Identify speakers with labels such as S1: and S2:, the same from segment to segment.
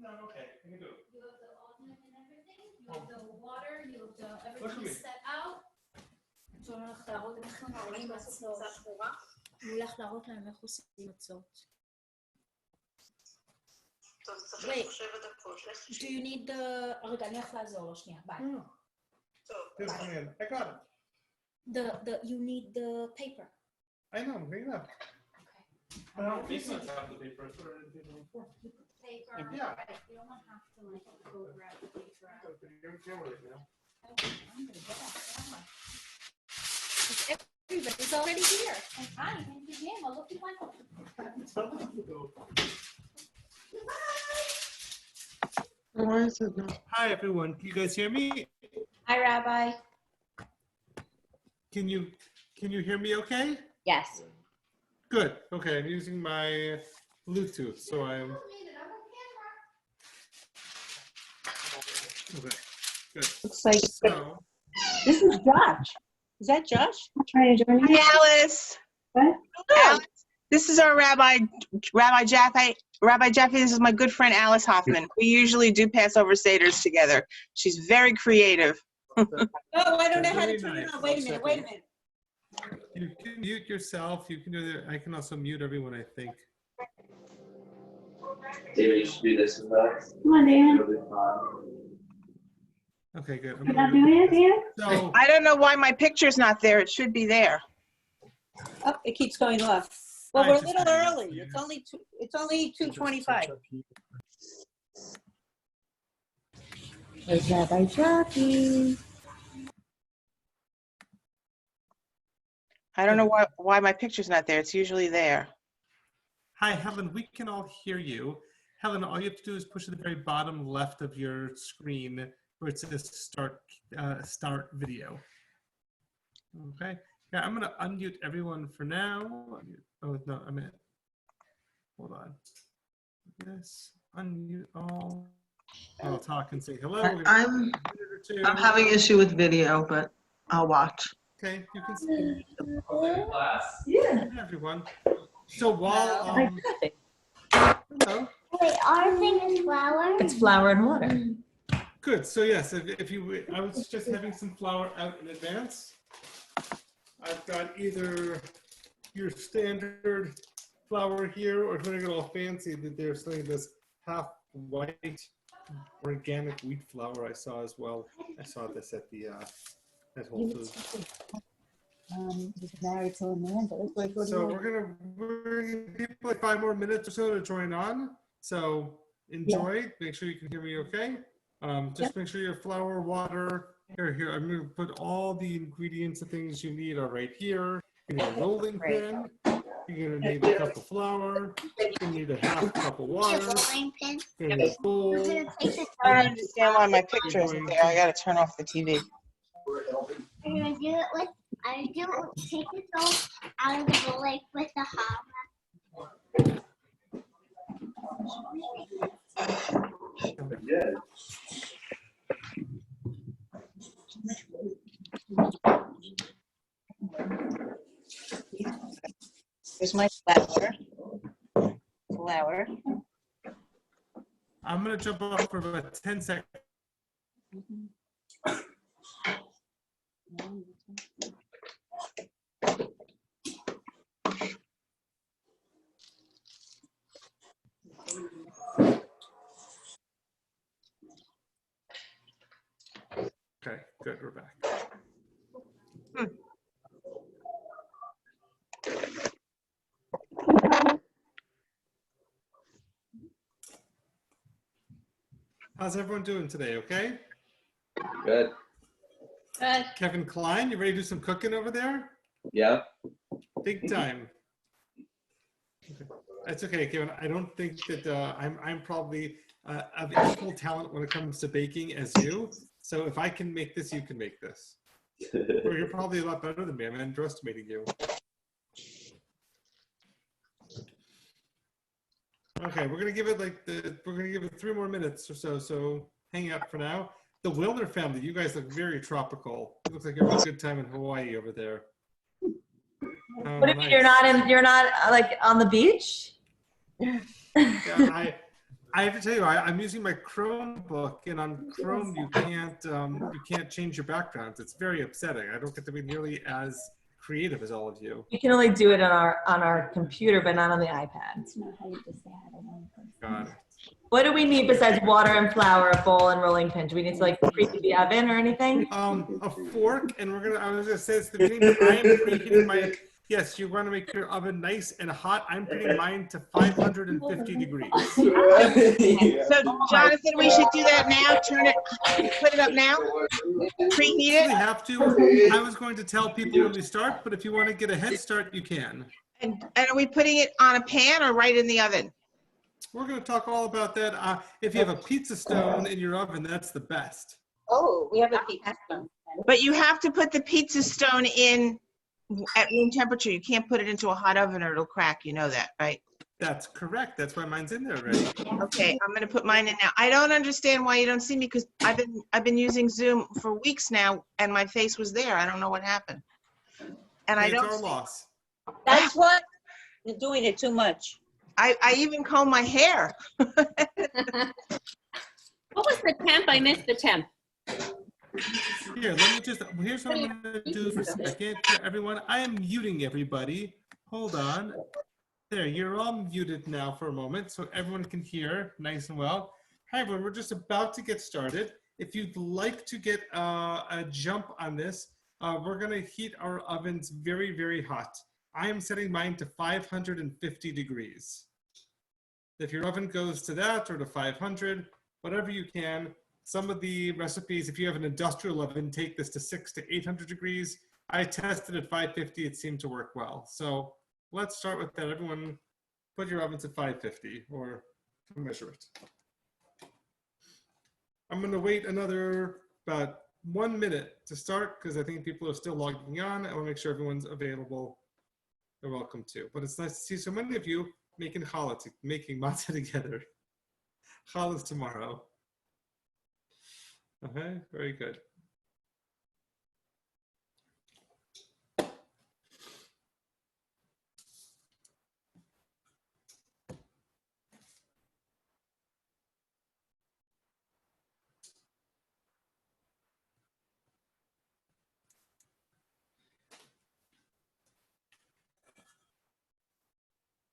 S1: No, okay, I can do it.
S2: You have the alternate and everything, you have the water, you have the everything set out. הוא הולך להראות איך מעלים מצות. הוא הולך להראות להם איך עושים מצות.
S3: טוב, צריך
S2: Wait.
S3: לחשב את הכל.
S2: Do you need the... רגע, אני הולך לעזור לו שנייה, ביי.
S3: טוב.
S1: I got it.
S2: You need the paper.
S1: I know, bring it up.
S2: Okay.
S1: Well, these ones have the paper. That's what I did before.
S2: You put the paper.
S1: Yeah.
S2: You don't want to have to like go grab the paper out.
S1: You're camera right now.
S2: I'm gonna get that camera. Everybody's already here. And hi, thank you, Jim. I'll look at my phone.
S4: Why is it not?
S1: Hi everyone, can you guys hear me?
S2: Hi, Rabbi.
S1: Can you hear me okay?
S2: Yes.
S1: Good. Okay, I'm using my Bluetooth, so I'm okay. Good.
S4: Looks like
S1: So
S4: this is Josh. Is that Josh?
S5: Hi, Alice.
S4: What?
S5: Alice. This is our Rabbi Jaffe. Rabbi Jaffe, this is my good friend Alice Hoffman. We usually do Passover Seders together. She's very creative.
S4: Oh, I don't know how to
S1: Very
S4: turn it
S1: nice.
S4: on. Wait a minute.
S1: you can mute yourself. You can do that. I can also mute everyone, I think.
S6: David, you should do this as well.
S5: Come on, Dan.
S6: It'll be fun.
S1: Okay, good.
S5: You're not doing it, Dan?
S1: So
S5: I don't know why my picture's not there. It should be there.
S4: Oh, it keeps going off. Well,
S1: I
S4: we're a
S1: just
S4: little
S1: did it.
S4: early. It's only 2:25.
S2: There's Rabbi Jaffe.
S5: I don't know why my picture's not there. It's usually there.
S1: hi, Helen. We can all hear you. Helen, all you have to do is push at the very bottom left of your screen where it says start video. Okay. Yeah, I'm gonna unmute everyone for now. Oh no, I meant. Hold on. Yes, unmute all. I'll talk and say hello. We're gonna
S4: I'm
S1: give it a minute or two.
S4: having issue with video, but I'll watch.
S1: Okay, you can see
S6: Class.
S4: Yeah.
S1: everyone. So while hello.
S7: Wait, our thing is flour?
S4: It's flour and water.
S1: Good. So yes, if you, I was just having some flour out in advance. I've got either your standard flour here, or if you want to get all fancy, that there's something this half white organic wheat flour I saw as well. I saw this at the at Whole Foods.
S2: He's married to Amanda.
S1: So we're gonna people like 5 more minutes or so to join on. So enjoy. Make sure you can hear me okay. Just make sure your flour, water. Here. I'm gonna put all the ingredients and things you need are right here. You need a rolling pin. You're gonna need a cup of flour. You're gonna need a half cup of water.
S7: Rolling pin.
S1: You're gonna need a bowl.
S5: I don't understand why my picture isn't there. I gotta turn off the TV.
S7: I'm gonna do it with. Take this all out of the bowl like with the hammer.
S6: Yeah.
S5: Here's my flour.
S1: I'm gonna jump off for about 10 seconds. Okay, good, we're back. How's everyone doing today? Okay.
S6: Good.
S1: Kevin Klein, you ready to do some cooking over there?
S6: Yeah.
S1: Big time. Okay. That's okay, Kevin. I don't think that I'm probably of equal talent when it comes to baking as you. So if I can make this, you can make this. Or you're probably a lot better than me. I'm underestimating you. Okay, we're gonna give it we're gonna give it 3 more minutes or so. So hang out for now. The Wilner family, you guys look very tropical. It looks like you're having a good time in Hawaii over there.
S8: What do you mean you're not like on the beach?
S1: Yeah, I have to tell you, I'm using my Chromebook, and on Chrome you can't change your backgrounds. It's very upsetting. I don't get to be nearly as creative as all of you.
S8: You can only do it on our computer, but not on the iPad.
S1: God.
S8: What do we need besides water and flour, a bowl, and rolling pin? Do we need to like preheat the oven or anything?
S1: A fork, and I was gonna say at the beginning, but I am preheating my. Yes, you want to make your oven nice and hot. I'm putting mine to 550 degrees.
S5: So, Jonathan, we should do that now. Put it up now. Preheat
S1: We
S5: it.
S1: have to. I was going to tell people when we start, but if you want to get a head start, you can.
S5: And are we putting it on a pan or right in the oven?
S1: We're going to talk all about that. If you have a pizza stone in your oven, that's the best.
S4: Oh, we have a pizza stone.
S5: But you have to put the pizza stone in at room temperature. You can't put it into a hot oven or it'll crack. You know that, right?
S1: That's correct. That's why mine's in there already.
S5: Okay, I'm gonna put mine in now. I don't understand why you don't see me because I've been using Zoom for weeks now and my face was there. I don't know what happened. And I
S1: It's
S5: don't.
S1: our loss.
S4: That's what? You're doing it too much.
S5: I even comb my hair.
S9: What was the temp? I missed the temp.
S1: Here, here's what I'm going to do for a second. For everyone, I am muting everybody. Hold on. There, you're all muted now for a moment so everyone can hear nice and well. Hi, everyone. We're just about to get started. If you'd like to get a jump on this, we're going to heat our ovens very, very hot. I am setting mine to 550 degrees. If your oven goes to that or to 500, whatever you can. Some of the recipes, if you have an industrial oven, take this to 600 to 800 degrees. I tested at 550, it seemed to work well. So let's start with that. Everyone put your ovens at 550 or measure it. I'm gonna wait another about 1 minute to start because I think people are still logging on. I wanna make sure everyone's available. They're welcome to. But it's nice to see so many of you making matzah together. Challah tomorrow. Okay, very good.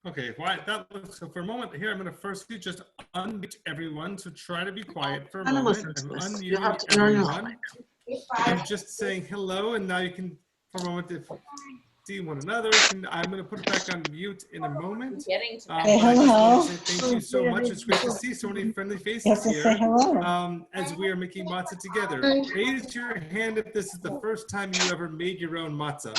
S1: Okay, so for a moment here, I'm going to first just unmute everyone. So try to be quiet for a moment. I'm unmuting everyone. I'm just saying hello, and now you can, for a moment, see one another. I'm going to put it back on mute in a moment.
S4: Hello.
S1: Thank you so much. It's great to see so many friendly faces here as we are making matzah together. Raise your hand if this is the first time you ever made your own matzah.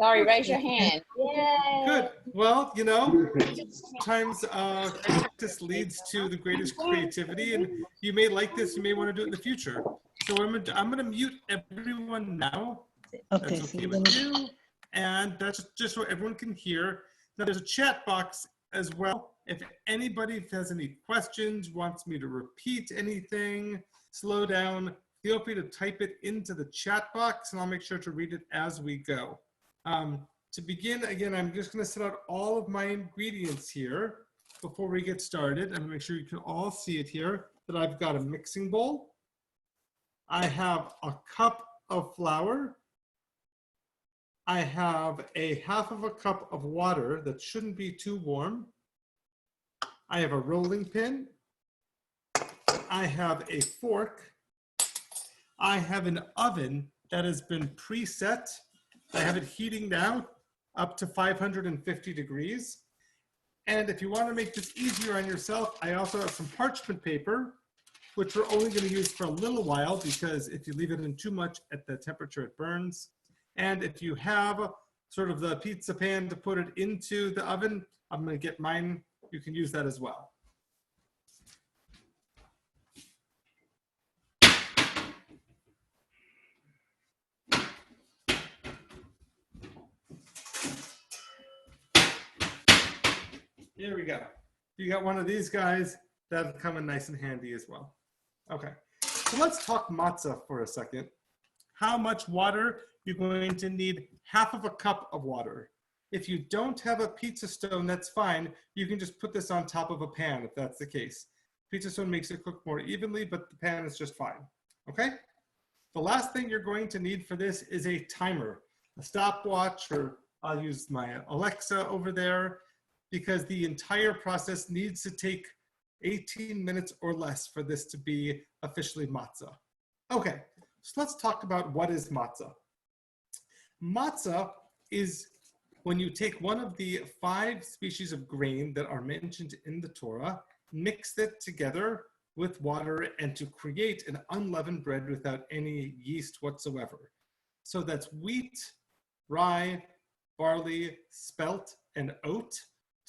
S9: Laurie, raise your hand. Yay.
S1: Good. Well, you know, sometimes practice leads to the greatest creativity, and you may like this, you may want to do it in the future. So I'm going to mute everyone now.
S4: Okay.
S1: That's okay with you. And that's just so everyone can hear. Now there's a chat box as well. If anybody has any questions, wants me to repeat anything, slow down, feel free to type it into the chat box and I'll make sure to read it as we go. To begin, again, I'm just going to set out all of my ingredients here before we get started. I'm going to make sure you can all see it here, that I've got a mixing bowl. I have a cup of flour. I have a half of a cup of water that shouldn't be too warm. I have a rolling pin. I have a fork. I have an oven that has been preset. I have it heating now up to 550 degrees. And if you want to make this easier on yourself, I also have some parchment paper which we're only going to use for a little while because if you leave it in too much at the temperature, it burns. And if you have sort of the pizza pan to put it into the oven, I'm going to get mine. You can use that as well. Here we go. You got one of these guys, that'll come in nice and handy as well. Okay, so let's talk matzah for a second. How much water? You're going to need half of a cup of water. If you don't have a pizza stone, that's fine. You can just put this on top of a pan if that's the case. Pizza stone makes it cook more evenly, but the pan is just fine, okay? The last thing you're going to need for this is a timer, a stopwatch, or I'll use my Alexa over there, because the entire process needs to take 18 minutes or less for this to be officially matzah. Okay, so let's talk about what is matzah. Matzah is when you take one of the 5 species of grain that are mentioned in the Torah, mix it together with water, and to create an unleavened bread without any yeast whatsoever. So that's wheat, rye, barley, spelt, and oat.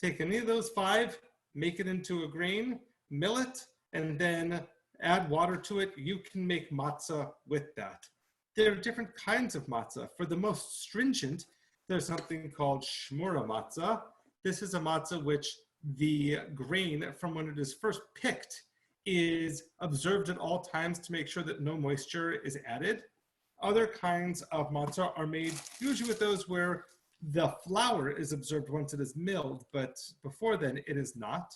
S1: Take any of those 5, make it into a grain, mill it, and then add water to it. You can make matzah with that. There are different kinds of matzah. For the most stringent, there's something called shmura matzah. This is a matzah which the grain from when it is first picked is observed at all times to make sure that no moisture is added. Other kinds of matzah are made usually with those where the flour is observed once it is milled, but before then it is not.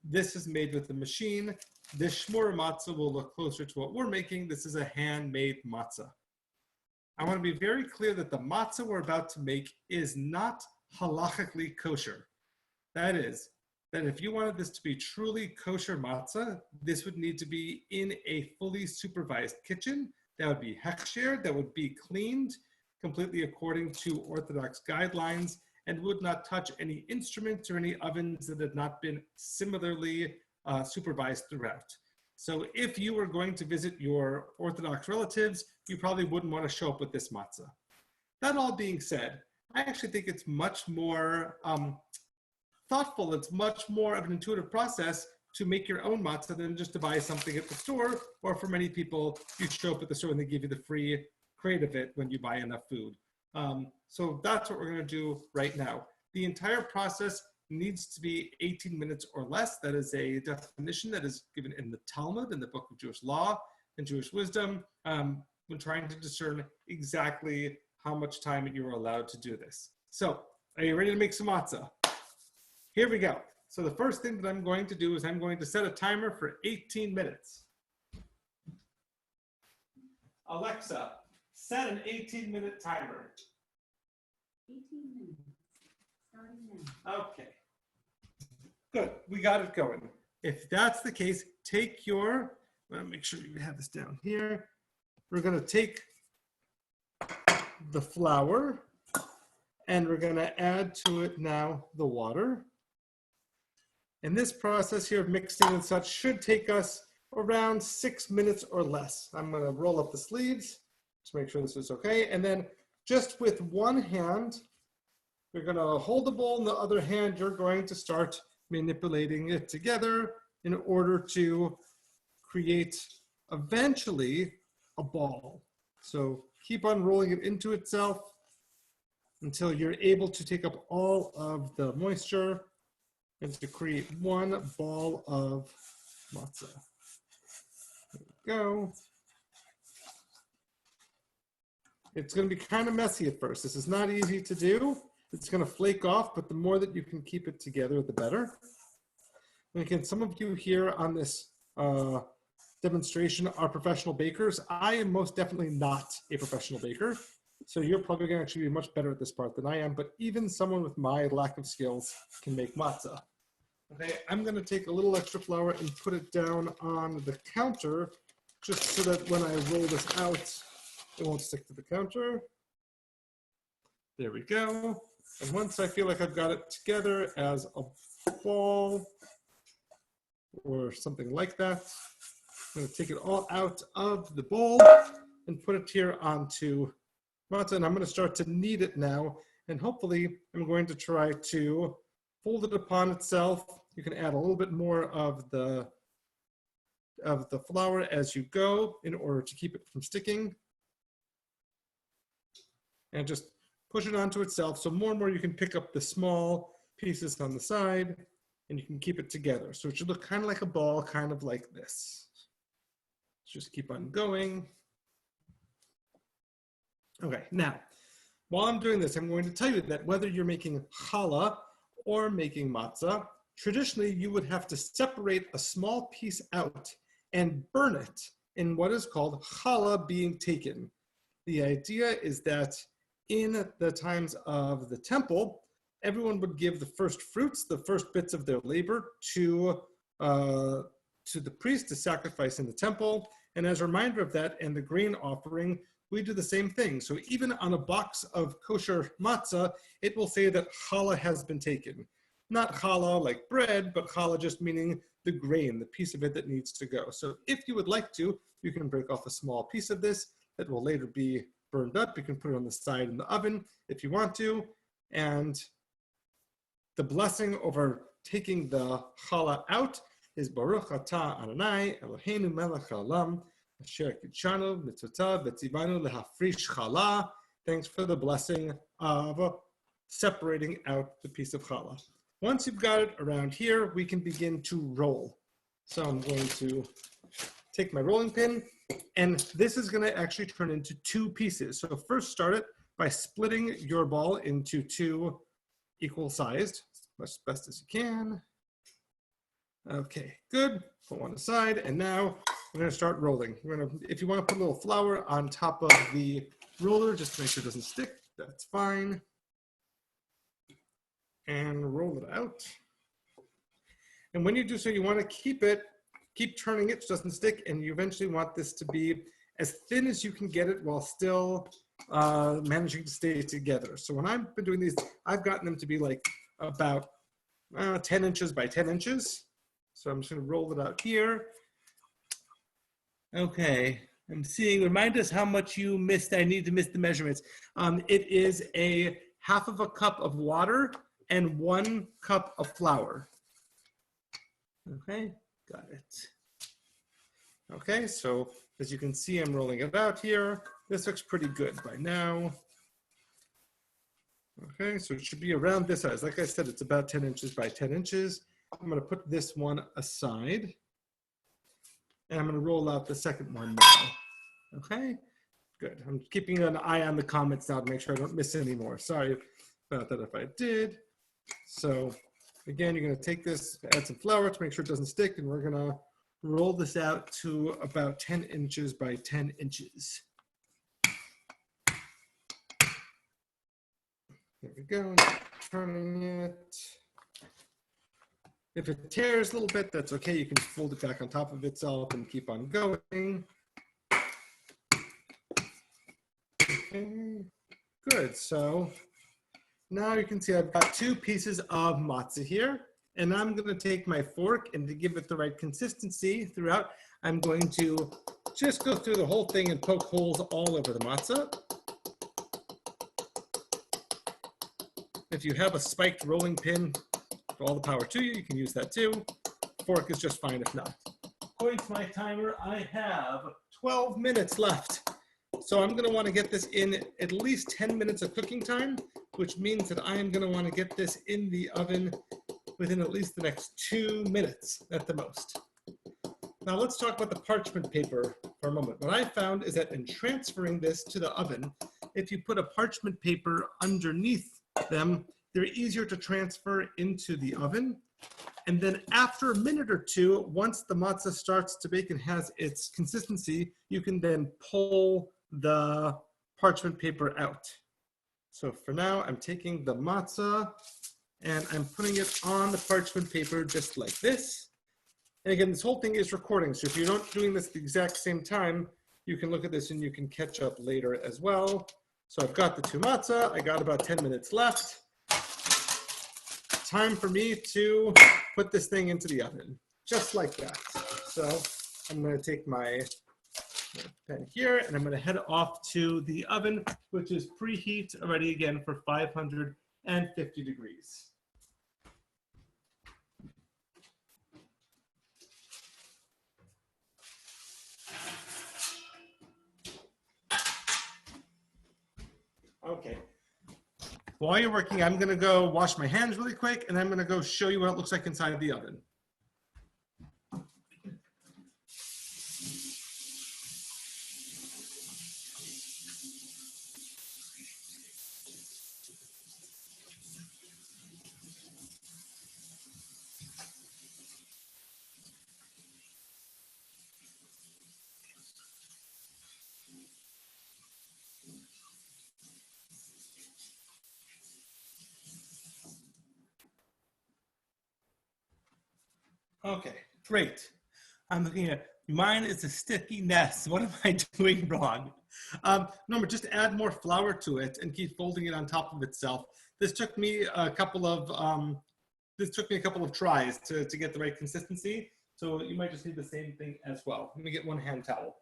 S1: This is made with a machine. This shmura matzah will look closer to what we're making. This is a handmade matzah. I want to be very clear that the matzah we're about to make is not halachically kosher. That is, that if you wanted this to be truly kosher matzah, this would need to be in a fully supervised kitchen. That would be hechsher, that would be cleaned completely according to Orthodox guidelines, and would not touch any instruments or any ovens that had not been similarly supervised throughout. So if you were going to visit your Orthodox relatives, you probably wouldn't want to show up with this matzah. That all being said, I actually think it's much more thoughtful. It's much more of an intuitive process to make your own matzah than just to buy something at the store, or for many people, you show up at the store and they give you the free crate of it when you buy enough food. So that's what we're going to do right now. The entire process needs to be 18 minutes or less. That is a definition that is given in the Talmud, in the book of Jewish law and Jewish wisdom, when trying to discern exactly how much time you are allowed to do this. So, are you ready to make some matzah? Here we go. So the first thing that I'm going to do is I'm going to set a timer for 18 minutes. Alexa, set an 18-minute timer.
S10: 18 minutes, starting now.
S1: Okay. Good, we got it going. If that's the case, take your, I'm gonna make sure you have this down here. We're gonna take the flour and we're gonna add to it now the water. And this process here of mixing and such should take us around 6 minutes or less. I'm gonna roll up the sleeves to make sure this is okay. And then just with one hand, you're gonna hold the bowl, and the other hand, you're going to start manipulating it together in order to create eventually a ball. So keep on rolling it into itself until you're able to take up all of the moisture and to create one ball of matzah. There we go. It's going to be kind of messy at first. This is not easy to do. It's going to flake off, but the more that you can keep it together, the better. And again, some of you here on this demonstration are professional bakers. I am most definitely not a professional baker. So you're probably going to actually be much better at this part than I am, but even someone with my lack of skills can make matzah. Okay, I'm going to take a little extra flour and put it down on the counter just so that when I roll this out, it won't stick to the counter. There we go. And once I feel like I've got it together as a ball or something like that, I'm going to take it all out of the bowl and put it here onto matzah, and I'm going to start to knead it now, and hopefully I'm going to try to fold it upon itself. You can add a little bit more of the flour as you go in order to keep it from sticking. And just push it onto itself. So more and more you can pick up the small pieces on the side and you can keep it together. So it should look kind of like a ball, kind of like this. Just keep on going. Okay, now, while I'm doing this, I'm going to tell you that whether you're making challah or making matzah, traditionally you would have to separate a small piece out and burn it in what is called challah being taken. The idea is that in the times of the temple, everyone would give the first fruits, the first bits of their labor to the priest to sacrifice in the temple. And as a reminder of that and the grain offering, we do the same thing. So even on a box of kosher matzah, it will say that challah has been taken. Not challah like bread, but challah just meaning the grain, the piece of it that needs to go. So if you would like to, you can break off a small piece of this that will later be burned up. You can put it on the side in the oven if you want to. And the blessing over taking the challah out is Baruch Atah Adonai Eloheinu melech haolam asher kitshanu mitzvotav v'tzivanu lehafrish challah. Thanks for the blessing of separating out the piece of challah. Once you've got it around here, we can begin to roll. So I'm going to take my rolling pin, and this is going to actually turn into two pieces. So first start it by splitting your ball into two equal sized, as best as you can. Okay, good. Put one aside, and now we're going to start rolling. If you want to put a little flour on top of the roller, just to make sure it doesn't stick, that's fine. And roll it out. And when you do so, you want to keep turning it so it doesn't stick, and you eventually want this to be as thin as you can get it while still managing to stay together. So when I've been doing these, I've gotten them to be like about 10 inches by 10 inches. So I'm just going to roll it out here. Okay, I'm seeing, remind us how much you missed. I need to miss the measurements. It is a half of a cup of water and 1 cup of flour. Okay, got it. Okay, so as you can see, I'm rolling it out here. This looks pretty good by now. Okay, so it should be around this size. Like I said, it's about 10 inches by 10 inches. I'm going to put this one aside. And I'm going to roll out the second one now. Okay, good. I'm keeping an eye on the comments now to make sure I don't miss any more. Sorry about that if I did. So again, you're going to take this, add some flour to make sure it doesn't stick, and we're going to roll this out to about 10 inches by 10 inches. There we go, turning it. If it tears a little bit, that's okay. You can fold it back on top of itself and keep on going. Okay, good. So now you can see I've got 2 pieces of matzah here, and I'm going to take my fork, and to give it the right consistency throughout, I'm going to just go through the whole thing and poke holes all over the matzah. If you have a spiked rolling pin, all the power to you, you can use that too. Fork is just fine if not. According to my timer, I have 12 minutes left. So I'm going to want to get this in at least 10 minutes of cooking time, which means that I am going to want to get this in the oven within at least the next 2 minutes at the most. Now let's talk about the parchment paper for a moment. What I found is that in transferring this to the oven, if you put a parchment paper underneath them, they're easier to transfer into the oven. And then after a minute or two, once the matzah starts to bake and has its consistency, you can then pull the parchment paper out. So for now, I'm taking the matzah and I'm putting it on the parchment paper just like this. And again, this whole thing is recording. So if you're not doing this at the exact same time, you can look at this and you can catch up later as well. So I've got the 2 matzah. I got about 10 minutes left. Time for me to put this thing into the oven, just like that. So I'm going to take my pen here, and I'm going to head off to the oven, which is preheat already again for 550 degrees. Okay. While you're working, I'm going to go wash my hands really quick, and I'm going to go show you what it looks like inside the oven. Okay, great. I'm looking at, mine is a sticky mess. What am I doing wrong? Remember, just add more flour to it and keep folding it on top of itself. This took me a couple of tries to get the right consistency. So you might just need the same thing as well. Let me get one hand towel.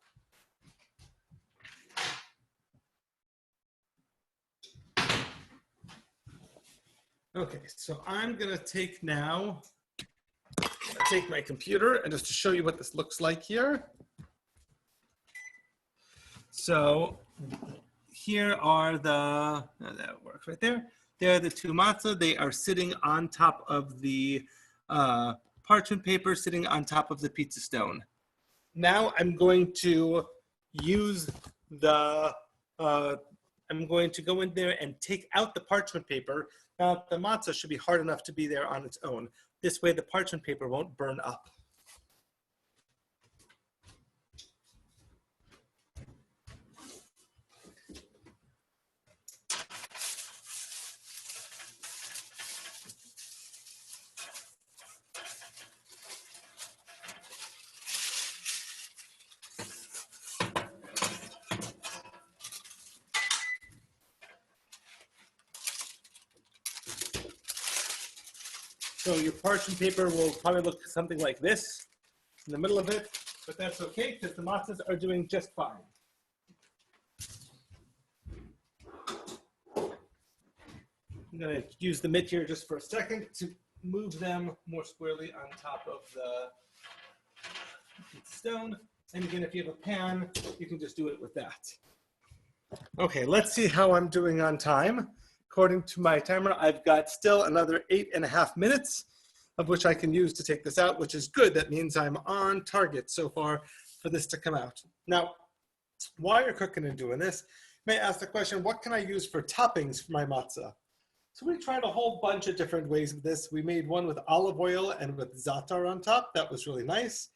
S1: Okay, so I'm gonna take my computer and just to show you what this looks like here. So here are the, that works right there. There are the two matzah. They are sitting on top of the parchment paper, sitting on top of the pizza stone. Now I'm going to use the, I'm going to go in there and take out the parchment paper. Now the matzah should be hard enough to be there on its own. This way the parchment paper won't burn up. So your parchment paper will probably look something like this in the middle of it, but that's okay because the matzahs are doing just fine. I'm going to use the mitt here just for a second to move them more squarely on top of the stone. And again, if you have a pan, you can just do it with that. Okay, let's see how I'm doing on time. According to my timer, I've got still another 8.5 minutes of which I can use to take this out, which is good. That means I'm on target so far for this to come out. Now, while you're cooking and doing this, you may ask the question, what can I use for toppings for my matzah? So we tried a whole bunch of different ways of this. We made one with olive oil and with za'atar on top. That was really nice.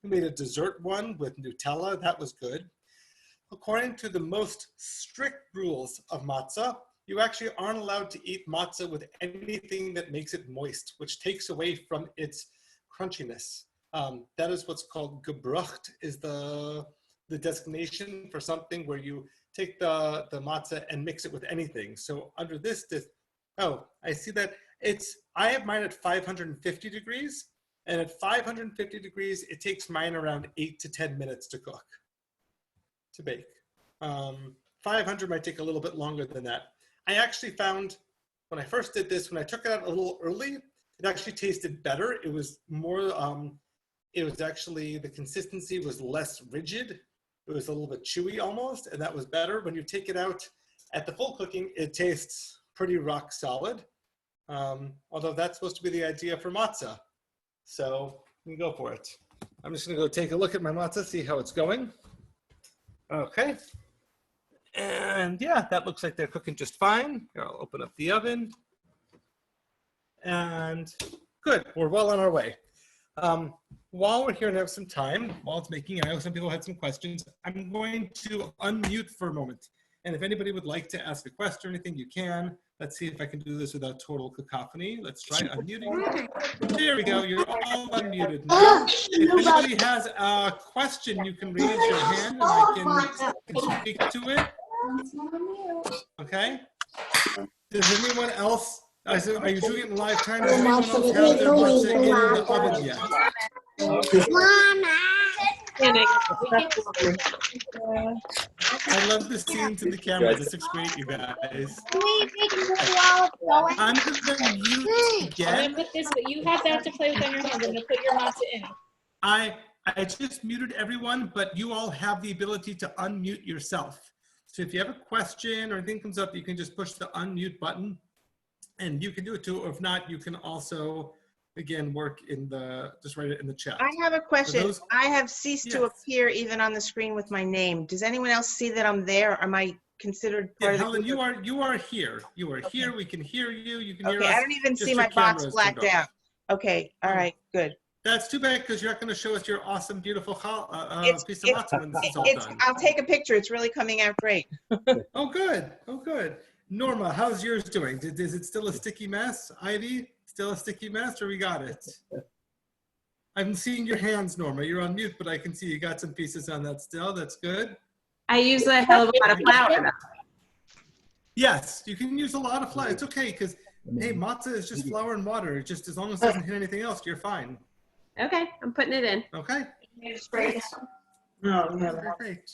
S1: We made a dessert one with Nutella. That was good. According to the most strict rules of matzah, you actually aren't allowed to eat matzah with anything that makes it moist, which takes away from its crunchiness. That is what's called gebrucht, is the designation for something where you take the matzah and mix it with anything. So under this, oh, I see that I have mine at 550 degrees, and at 550 degrees, it takes mine around 8 to 10 minutes to cook, to bake. 500 might take a little bit longer than that. I actually found when I first did this, when I took it out a little early, it actually tasted better. It was more, it was actually, the consistency was less rigid. It was a little bit chewy almost, and that was better. When you take it out at the full cooking, it tastes pretty rock solid. Although that's supposed to be the idea for matzah. So we can go for it. I'm just gonna go take a look at my matzah, see how it's going. Okay. And yeah, that looks like they're cooking just fine. Here, I'll open up the oven. And good, we're well on our way. While we're here and have some time, while it's making, I know some people had some questions, I'm going to unmute for a moment. And if anybody would like to ask a question or anything, you can. Let's see if I can do this without total cacophony. Let's try unmuting. There we go, you're all unmuted now. If anybody has a question, you can raise your hand and I can speak to it. Okay. Does anyone else, are you doing it in live time? Does anyone else have their matzah in the oven yet? I love the scenes in the camera. This looks great, you guys. I'm going to mute
S2: I'm
S1: again.
S2: gonna put this, but you have that to play with on your hands. I'm gonna put your matzah in.
S1: I just muted everyone, but you all have the ability to unmute yourself. So if you have a question or anything comes up, you can just push the unmute button and you can do it too. Or if not, you can also, again, work in the, just write it in the chat.
S5: I have a question.
S1: those-
S5: I have ceased to
S1: Yes.
S5: appear even on the screen with my name. Does anyone else see that I'm there? Or am I considered
S1: Yeah,
S5: part of the
S1: Helen,
S5: group?
S1: you are here. You are here. We can hear you. You can hear
S5: Okay,
S1: us.
S5: I don't even
S1: Just
S5: see
S1: your
S5: my box
S1: camera is
S5: blacked
S1: turned off.
S5: out. Okay, all
S1: Oh.
S5: right, good.
S1: That's too bad because you're not going to show us your awesome, beautiful piece of
S5: It's-
S1: matzah when this is all done.
S5: I'll take a picture. It's really coming out great.
S1: Oh, good. Oh, good. Norma, how's yours doing? Is it still a sticky mess? Ivy, still a sticky mess, or we got it? I'm seeing your hands, Norma. You're on mute, but I can see you got some pieces on that still. That's good.
S8: I use a hell of a lot of flour though.
S1: Yes, you can use a lot of flour. It's okay because, hey, matzah is just flour and water. Just as long as it doesn't hit anything else, you're fine.
S9: Okay, I'm putting it in.
S1: Okay?
S5: Great. No,
S1: Great.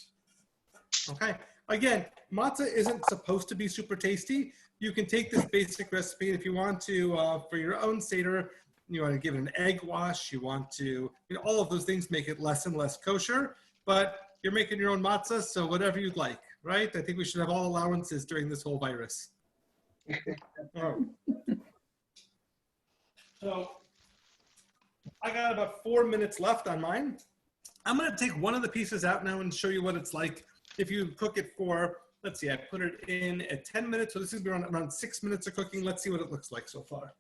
S1: Okay. Again, matzah isn't supposed to be super tasty. You can take this basic recipe if you want to, for your own Seder, you want to give it an egg wash, you want to, all of those things make it less and less kosher, but you're making your own matzah, so whatever you'd like, right? I think we should have all allowances during this whole virus. Oh. So, I got about 4 minutes left on mine. I'm going to take one of the pieces out now and show you what it's like if you cook it for, let's see, I put it in at 10 minutes. So this is around 6 minutes of cooking. Let's see what it looks like so far.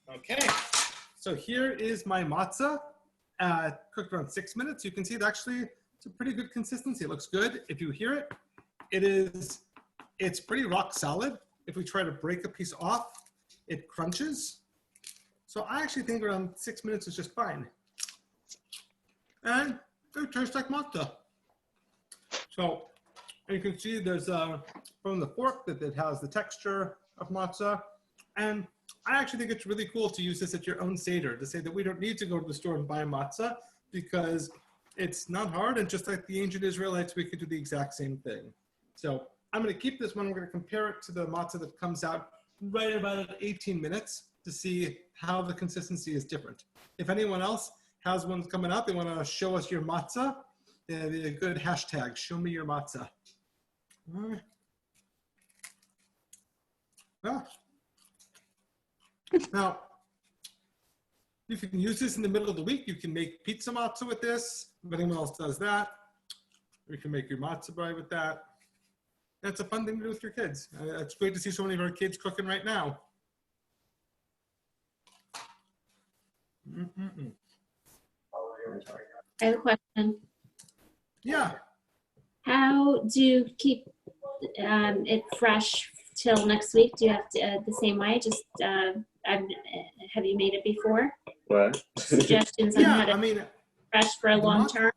S1: Okay, so here is my matzah, cooked around 6 minutes. You can see it actually, it's a pretty good consistency. It looks good. If you hear it, it's pretty rock solid. If we try to break a piece off, it crunches. So I actually think around 6 minutes is just fine. And it tastes like matzah. So you can see there's from the fork that it has the texture of matzah. And I actually think it's really cool to use this at your own Seder, to say that we don't need to go to the store and buy matzah because it's not hard. And just like the ancient Israelites, we could do the exact same thing. So I'm going to keep this one. I'm going to compare it to the matzah that comes out right about 18 minutes to see how the consistency is different. If anyone else has one coming up, they want to show us your matzah, a good hashtag, show me your matzah. Now, you can use this in the middle of the week. You can make pizza matzah with this. If anyone else does that, you can make your matzah bread with that. That's a fun thing to do with your kids. It's great to see so many of our kids cooking right now.
S10: I have a question.
S1: Yeah.
S10: How do you keep it fresh till next week? Do you have to, the same way? Just have you made it before?
S6: What?
S10: Suggestions on how to fresh for a long term?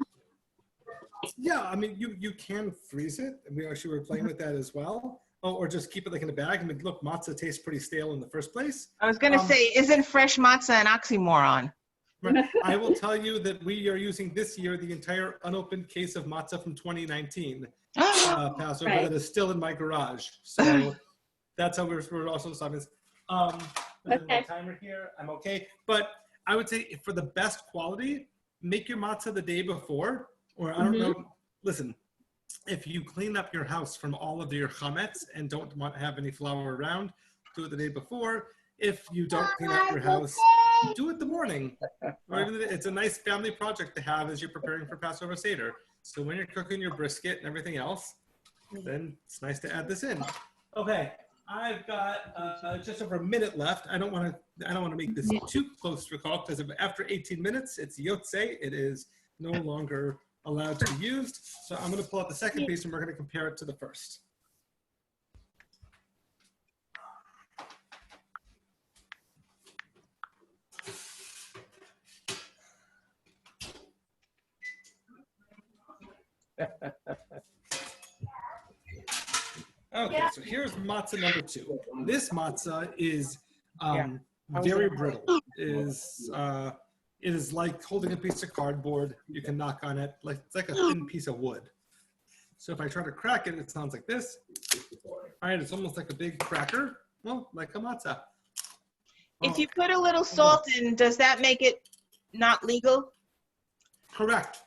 S1: Yeah, I mean, you can freeze it. We actually were playing with that as well. Oh, or just keep it like in a bag. I mean, look, matzah tastes pretty stale in the first place.
S5: I was going to say, isn't fresh matzah an oxymoron?
S1: Right. I will tell you that we are using this year the entire unopened case of matzah from 2019 Passover that is still in my garage. So that's how we're also stopping this. My timer here, I'm okay. But I would say for the best quality, make your matzah the day before, or I don't know. Listen, if you clean up your house from all of your chametz and don't want to have any flour around, do it the day before. If you don't clean up your house, do it the morning. It's a nice family project to have as you're preparing for Passover Seder. So when you're cooking your brisket and everything else, then it's nice to add this in. Okay, I've got just over a minute left. I don't want to make this too close to a call because after 18 minutes, it's yotze. It is no longer allowed to be used. So I'm going to pull out the second piece and we're going to compare it to the first. Okay, so here's matzah number 2. This matzah is
S5: was
S1: very
S5: gonna-
S1: brittle. It is like holding a piece of cardboard. You can knock on it like it's like a thin piece of wood. So if I try to crack it, it sounds like this. All right, it's almost like a big cracker. Well, like a matzah.
S5: If you put a little salt in, does that make it not legal?
S1: Correct.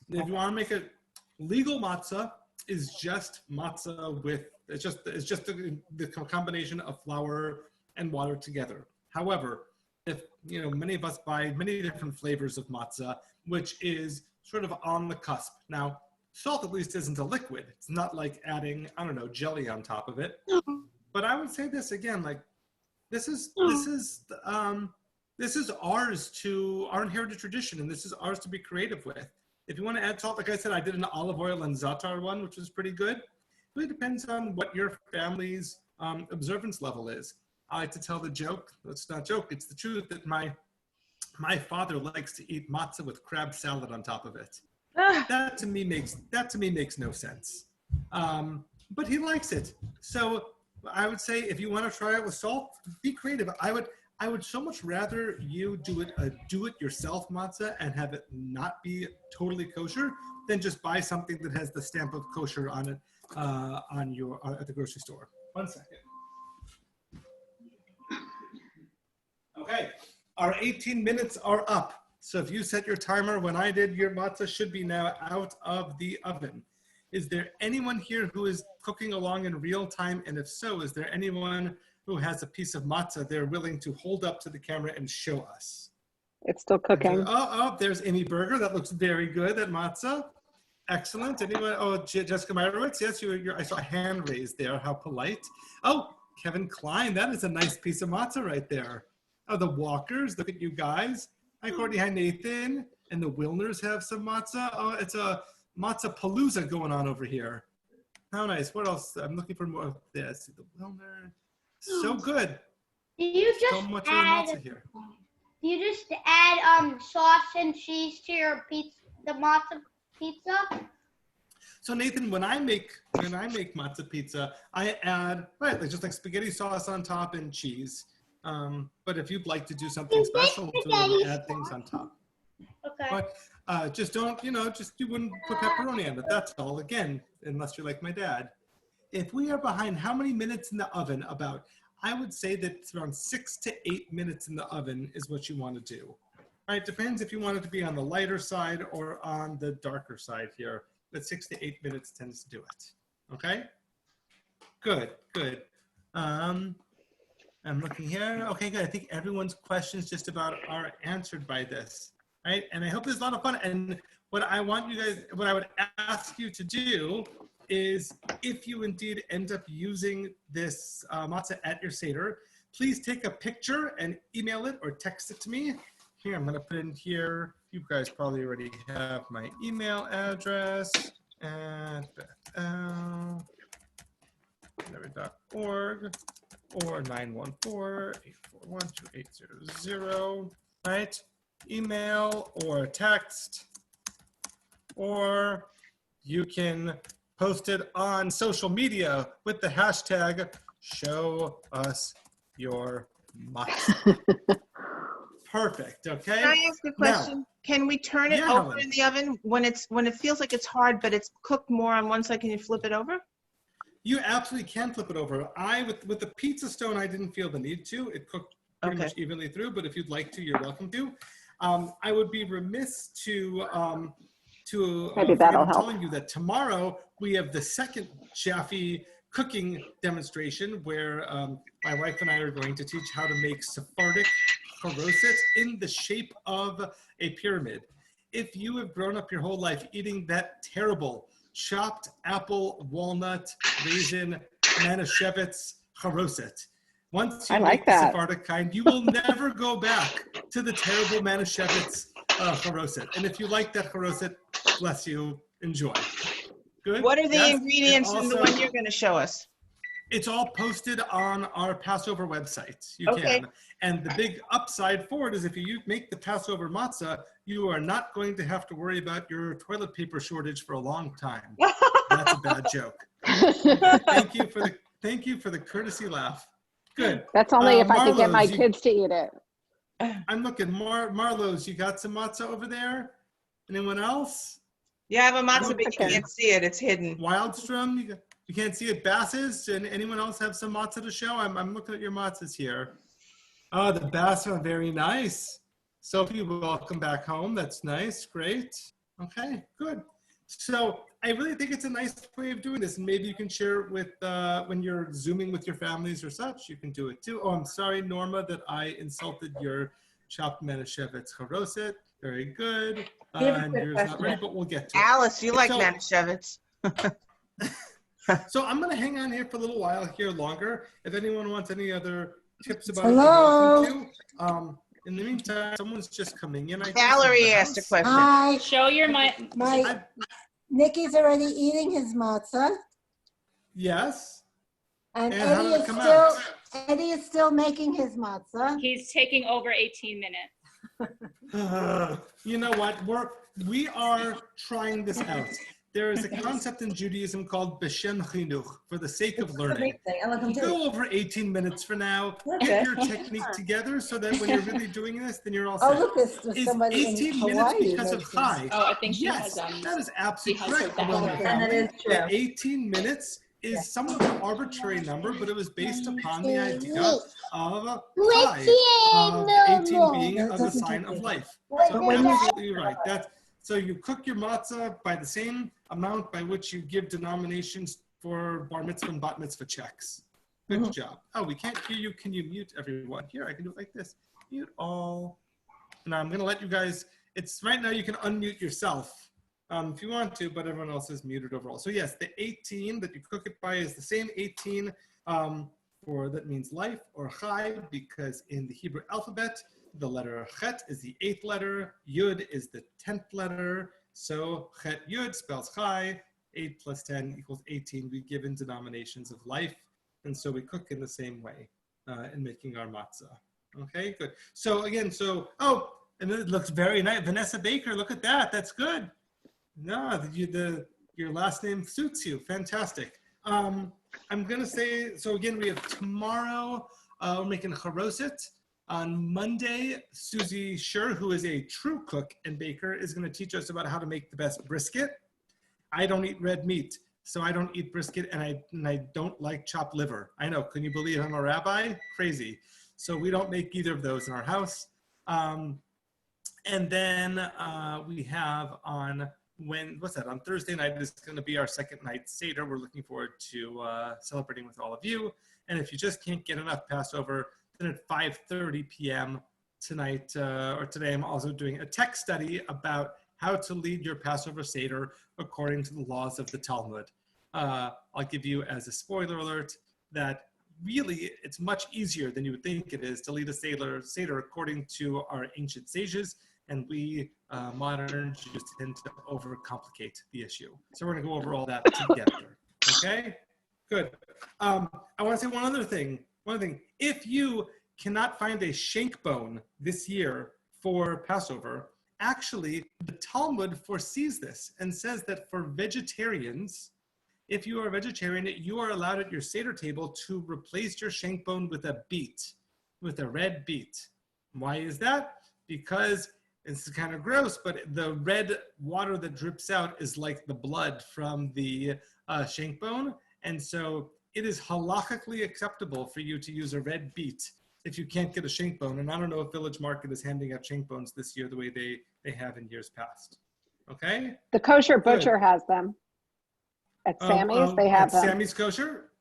S1: If you want to make it legal, matzah is just matzah with it's just the combination of flour and water together. However, if many of us buy many different flavors of matzah, which is sort of on the cusp. Now, salt at least isn't a liquid. It's not like adding, I don't know, jelly on top of it. But I would say this again, like this is ours to our inherited tradition, and this is ours to be creative with. If you want to add salt, like I said, I did an olive oil and za'atar one, which was pretty good. It really depends on what your family's observance level is. I like to tell the joke. It's not a joke. It's the truth that my father likes to eat matzah with crab salad on top of it. That to me makes no sense. But he likes it. So I would say if you want to try it with salt, be creative. I would so much rather you do it yourself matzah and have it not be totally kosher than just buy something that has the stamp of kosher on it at the grocery store. 1 second. Okay, our 18 minutes are up. So if you set your timer when I did, your matzah should be now out of the oven. Is there anyone here who is cooking along in real time? And if so, is there anyone who has a piece of matzah they're willing to hold up to the camera and show us?
S11: It's still cooking.
S1: Oh, there's Amy Berger. That looks very good, that matzah. Excellent. Anyone? Oh, Jessica Meyerowitz. Yes, I saw a hand raised there. How polite. Oh, Kevin Klein. That is a nice piece of matzah right there. Oh, the Walkers. Look at you guys. Hi, Courtney. Hi, Nathan. And the Wilners have some matzah. Oh, it's a matzah palooza going on over here. How nice. What else? I'm looking for more of this. The Wilner. So good.
S7: Do you
S1: So
S7: just
S1: much
S7: add?
S1: matzah here.
S7: Do you just add sauce and cheese to your pizza, the matzah pizza?
S1: So Nathan, when I make matzah pizza, I add just like spaghetti sauce on top and cheese. But if you'd like to do something special to it, add things on top.
S7: Okay.
S1: But just don't, you wouldn't put pepperoni on it. That's all. Again, unless you're like my dad. If we are behind how many minutes in the oven? About, I would say that it's around 6 to 8 minutes in the oven is what you want to do. All right, depends if you want it to be on the lighter side or on the darker side here. But 6 to 8 minutes tends to do it. Okay? Good. I'm looking here. Okay, good. I think everyone's questions just about are answered by this. Right? And I hope there's a lot of fun. And what I would ask you to do is if you indeed end up using this matzah at your Seder, please take a picture and email it or text it to me. Here, I'm going to put in here. You guys probably already have my email address at beth@org or 914-841-2800, right? Email or text, or you can post it on social media with the hashtag show us your matzah. Perfect. Okay.
S5: Can I ask a question?
S1: Now,
S5: Can we turn it
S1: yeah,
S5: over
S1: Helen.
S5: in the oven when it feels like it's hard, but it's cooked more on one side? Can you flip it over?
S1: You absolutely can flip it over. With the pizza stone, I didn't feel the need to. It cooked pretty much evenly through, but if you'd like to, you're welcome to. I would be remiss to
S11: Maybe that'll help.
S1: telling you that tomorrow we have the second Jaffe cooking demonstration where my wife and I are going to teach how to make Sephardic charoset in the shape of a pyramid. If you have grown up your whole life eating that terrible chopped apple, walnut, raisin, Manischewitz charoset, once you make the Sephardic kind, you will never go back to the terrible Manischewitz charoset. And if you like that charoset, bless you, enjoy. Good.
S5: What are the
S1: Yes.
S5: ingredients in the
S1: Also,
S5: one you're going to show us?
S1: It's all posted on our Passover website. You
S5: Okay.
S1: can. And the big upside for it is if you make the Passover matzah, you are not going to have to worry about your toilet paper shortage for a long time. That's a bad joke. Okay, thank you for the courtesy laugh. Good.
S11: That's only if I could get my
S1: Marlowe's,
S11: kids to eat it.
S1: I'm looking. Marlowe's, you got some matzah over there? Anyone else?
S5: You have a matzah, but you
S11: Okay.
S5: can't see it. It's hidden.
S1: Wildstrom, you can't see it. Basses, and anyone else have some matzah to show? I'm looking at your matzahs here. Oh, the bass are very nice. Sophie, welcome back home. That's nice. Great. Okay, good. So I really think it's a nice way of doing this. And maybe you can share it with, when you're Zooming with your families or such, you can do it too. Oh, I'm sorry, Norma, that I insulted your Shop Manischewitz Charoset. Very good. And yours not ready, but we'll get to it.
S5: Alice, you like
S1: So-
S5: Manischewitz.
S1: So I'm going to hang on here for a little while here longer. If anyone wants any other tips about
S12: Hello?
S1: it, you're welcome to. In the meantime, someone's just coming in. I guess,
S5: Valerie
S1: in the
S5: asked a
S1: house.
S5: question.
S12: Hi,
S9: Show your
S12: Nikki's already eating his matzah,
S1: Yes.
S12: and
S1: And how
S12: Eddie
S1: did it
S12: is
S1: come
S12: still
S1: out?
S12: Eddie is still making his matzah.
S9: He's taking over 18 minutes.
S1: You know what? We are trying this out. There is a concept in Judaism called B'Shem Chinuch, for the sake of learning. Go over 18 minutes for now. Get your technique together so that when you're really doing this, then you're all
S12: Oh,
S1: set.
S12: look, there's
S1: Is
S12: somebody in
S1: 18 minutes
S12: Hawaii
S1: because of
S12: making-
S1: high?
S9: Oh, I think she
S1: Yes,
S9: has,
S1: that is absolutely
S9: she has her
S1: correct. Along with
S9: background.
S1: Valerie.
S8: That is true.
S1: The 18 minutes is somewhat of an arbitrary number, but it was based upon the idea of high, of 18 being of a sign of life. So absolutely right. So you cook your matzah by the same amount by which you give denominations for bar mitzvah and bat mitzvah checks. Good job. Oh, we can't hear you. Can you mute everyone? Here, I can do it like this. Mute all. Now I'm going to let you guys, it's right now you can unmute yourself if you want to, but everyone else is muted overall. So yes, the 18 that you cook it by is the same 18 for that means life, or chai, because in the Hebrew alphabet, the letter chet is the 8th letter, yud is the 10th letter. So chet yud spells chai, 8 plus 10 equals 18. We give in denominations of life. And so we cook in the same way in making our matzah. Okay, good. So again, oh, and it looks very nice. Vanessa Baker, look at that. That's good. No, your last name suits you. Fantastic. I'm going to say, so again, we have tomorrow, we're making charoset. On Monday, Susie Scher, who is a true cook and baker, is going to teach us about how to make the best brisket. I don't eat red meat, so I don't eat brisket, and I don't like chopped liver. I know, can you believe I'm a rabbi? Crazy. So we don't make either of those in our house. And then we have on on Thursday night is going to be our second night Seder. We're looking forward to celebrating with all of you. And if you just can't get enough Passover, then at 5:30 p.m. tonight or today, I'm also doing a tech study about how to lead your Passover Seder according to the laws of the Talmud. I'll give you as a spoiler alert that really it's much easier than you would think it is to lead a Seder according to our ancient sages, and we modern Jews tend to overcomplicate the issue. So we're going to go over all that together. Okay? Good. I want to say one other thing. If you cannot find a shank bone this year for Passover, actually, the Talmud foresees this and says that for vegetarians, if you are a vegetarian, you are allowed at your Seder table to replace your shank bone with a beet, with a red beet. Why is that? Because it's kind of gross, but the red water that drips out is like the blood from the shank bone. And so it is halakhically acceptable for you to use a red beet if you can't get a shank bone. And I don't know if Village Market is handing out shank bones this year the way they have in years past. Okay?
S11: The kosher butcher has them. At Sammy's, they have them.
S1: Sammy's Kosher?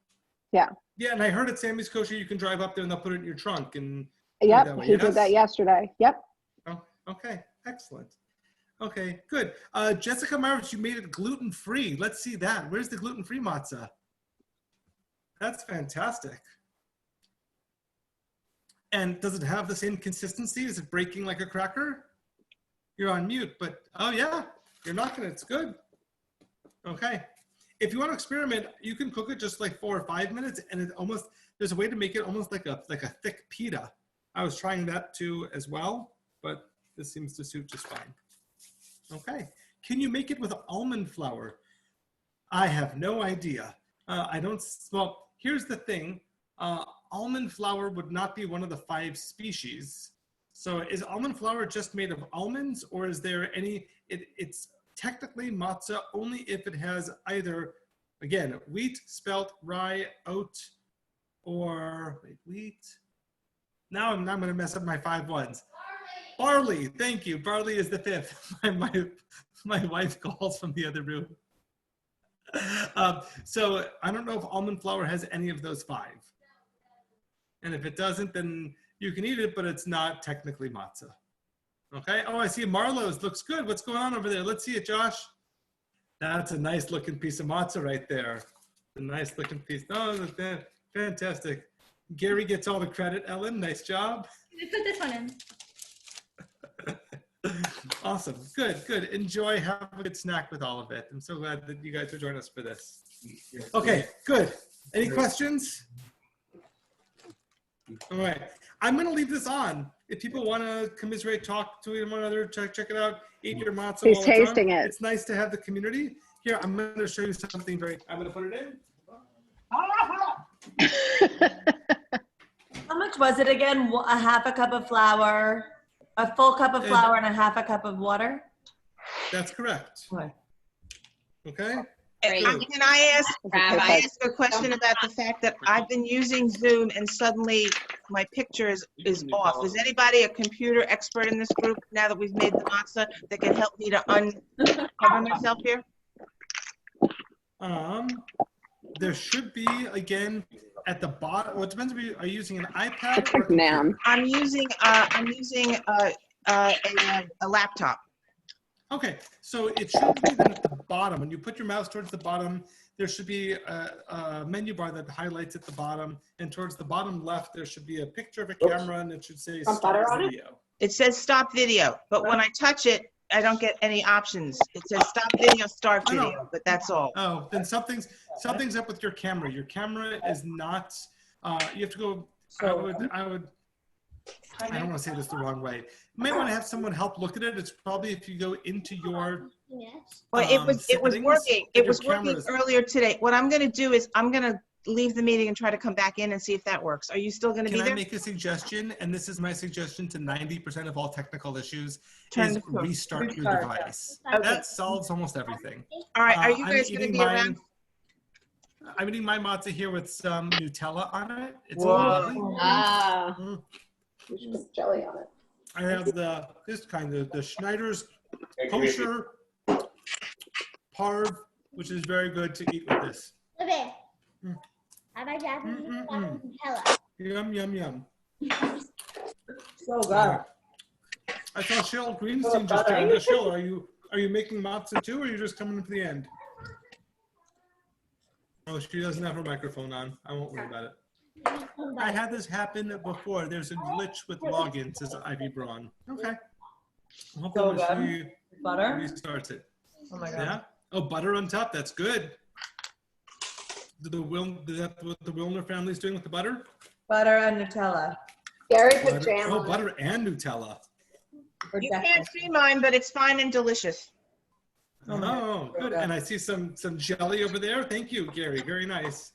S11: Yeah.
S1: Yeah, and I heard at Sammy's Kosher you can drive up there and they'll put it in your trunk. And
S11: Yep, he did that yesterday. Yep.
S1: Oh, okay, excellent. Okay, good. Jessica Marvich, you made it gluten-free. Let's see that. Where's the gluten-free matzah? That's fantastic. And does it have the same consistency? Is it breaking like a cracker? You're on mute, but oh yeah, you're knocking it. It's good. Okay. If you want to experiment, you can cook it just like 4 or 5 minutes, and it almost, there's a way to make it almost like a thick pita. I was trying that too as well, but this seems to suit just fine. Okay. Can you make it with almond flour? I have no idea. Well, here's the thing. Almond flour would not be one of the 5 species. So is almond flour just made of almonds, or is there any, it's technically matzah only if it has either, again, wheat, spelt, rye, oat, or wheat. Now I'm going to mess up my 5 ones. Barley, thank you. Barley is the 5th. My wife calls from the other room. So I don't know if almond flour has any of those 5. And if it doesn't, then you can eat it, but it's not technically matzah. Okay. Oh, I see Marlowe's. Looks good. What's going on over there? Let's see it, Josh. That's a nice looking piece of matzah right there. A nice looking piece. Oh, fantastic. Gary gets all the credit, Ellen. Nice job.
S2: Put this one in.
S1: Awesome. Good, good. Enjoy. Have a good snack with all of it. I'm so glad that you guys are joining us for this. Okay, good. Any questions? All right. I'm going to leave this on. If people want to commiserate, talk to one another, check it out, eat your matzah.
S11: He's
S1: while it's on.
S11: tasting it.
S1: It's nice to have the community. Here, I'm going to show you something I'm going to put it in.
S8: How much was it again? A half a cup of flour, a full cup of flour, and a half a cup of water?
S1: That's correct. Okay.
S5: Can I ask a question about the fact that I've been using Zoom and suddenly my picture is off? Is anybody a computer expert in this group now that we've made the matzah that can help me to uncover myself here?
S1: There should be, again, at the bottom. Well, it depends if you are using an iPad or
S11: Nam.
S5: I'm using a laptop.
S1: Okay, so it should be then at the bottom. When you put your mouse towards the bottom, there should be a menu bar that highlights at the bottom, and towards the bottom left, there should be a picture of a camera, and it should say start video.
S5: It says stop video, but when I touch it, I don't get any options. It says stop video, start video, but that's all.
S1: Oh, then something's up with your camera. Your camera is not. You have to go. I don't want to say this the wrong way. You might want to have someone help look at it. It's probably if you go into your.
S5: Well, it was working. It was working earlier today. What I'm going to do is I'm going to leave the meeting and try to come back in and see if that works. Are you still going to be there?
S1: Can I make a suggestion? And this is my suggestion to 90% of all technical issues:
S5: Turn
S1: is restart your device.
S5: Okay.
S1: That solves almost everything.
S5: All right. Are you guys going to be around?
S1: I'm eating my matzah here with some Nutella on it. It's
S5: Whoa.
S1: lovely.
S11: You should put jelly on it.
S1: I have this kind of the Schneider's kosher parv, which is very good to eat with this. Yum, yum, yum.
S8: So good.
S1: I saw Cheryl Greenstein just joined the show. Are you making matzah too, or are you just coming to the end? Oh, she doesn't have her microphone on. I won't worry about it. I had this happen before. There's a glitch with login, says Ivy Braun. Okay. Hopefully she
S8: butter
S1: restarts it.
S8: Oh my god.
S1: Yeah. Oh, butter on top. That's good. Is that what the Wilner family's doing with the butter?
S8: Butter and Nutella.
S11: Gary put jam
S1: Oh,
S11: on
S1: butter and Nutella.
S5: You can't see mine, but it's fine and delicious.
S1: Oh, good. And I see some jelly over there. Thank you, Gary. Very nice.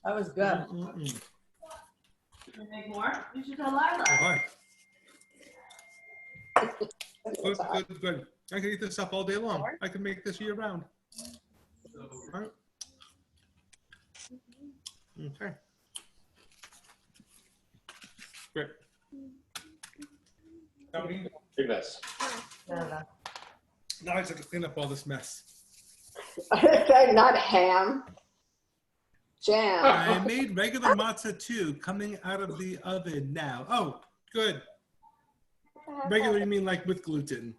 S8: That was good. You make more? You should tell Lila.
S1: Good. I can eat this up all day long. I can make this year round. All right. Okay. Great.
S6: Big mess.
S1: Now I just have to clean up all this mess.
S11: Not ham. Jam.
S1: I made regular matzah too, coming out of the oven now. Oh, good. Regular, you mean like with gluten?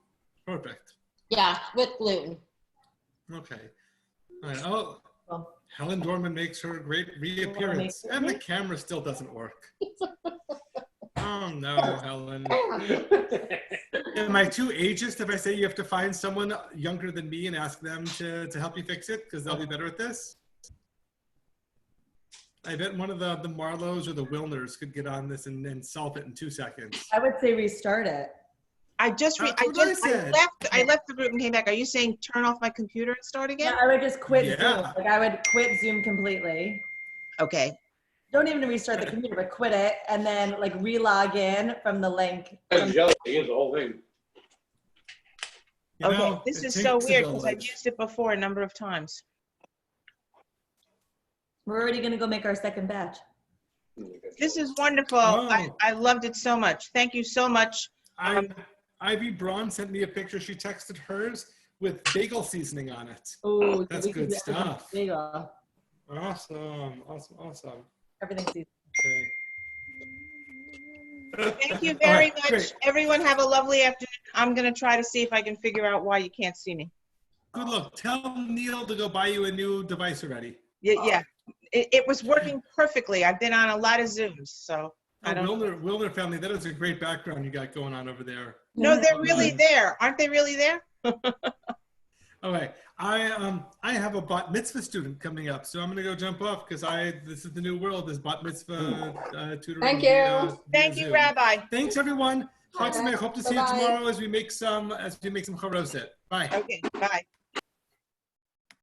S1: Perfect.
S13: Yeah, with gluten.
S1: Okay. All right. Oh, Helen Dorman makes her great reappearance, and the camera still doesn't work. Oh no, Helen. Am I too ageist if I say you have to find someone younger than me and ask them to help you fix it because they'll be better at this? I bet one of the Marlows or the Wilners could get on this and solve it in 2 seconds.
S8: I would say restart it.
S5: I
S1: said.
S5: left the group and came back. Are you saying turn off my computer and start again?
S8: Yeah, I would just quit Zoom.
S1: Yeah.
S8: Like I would quit Zoom completely.
S5: Okay.
S8: Don't even restart the computer, but quit it and then like re-log in from the link.
S6: That's jealous. Here's the whole thing.
S1: You
S5: Okay,
S1: know,
S5: this
S1: it
S5: is so
S1: takes a
S5: weird because I've
S1: village.
S5: used it before a number of times.
S8: We're already gonna go make our second batch.
S5: This is wonderful.
S1: Wow.
S5: I loved it so much. Thank you so much.
S1: Ivy Braun sent me a picture. She texted hers with bagel seasoning on it.
S8: Oh,
S1: That's good stuff.
S8: Bagel.
S1: Awesome.
S8: Everything's easy.
S1: Okay.
S5: Thank you very much.
S1: Great.
S5: Everyone have a lovely afternoon. I'm going to try to see if I can figure out why you can't see me.
S1: Good luck. Tell Neil to go buy you a new device already.
S5: Yeah. It was working perfectly. I've been on a lot of Zooms, so I don't know.
S1: Wilner family, that is a great background you got going on over there.
S5: No, they're really there. Aren't they really there?
S1: Okay, I have a bat mitzvah student coming up, so I'm gonna go jump off because this is the new world. This bat mitzvah tutoring.
S11: Thank you.
S1: via
S5: Thank you,
S1: Zoom.
S5: Rabbi.
S1: Thanks everyone. Hope to see you
S11: Bye-bye.
S1: tomorrow as we make some charoset. Bye.
S5: Okay, bye.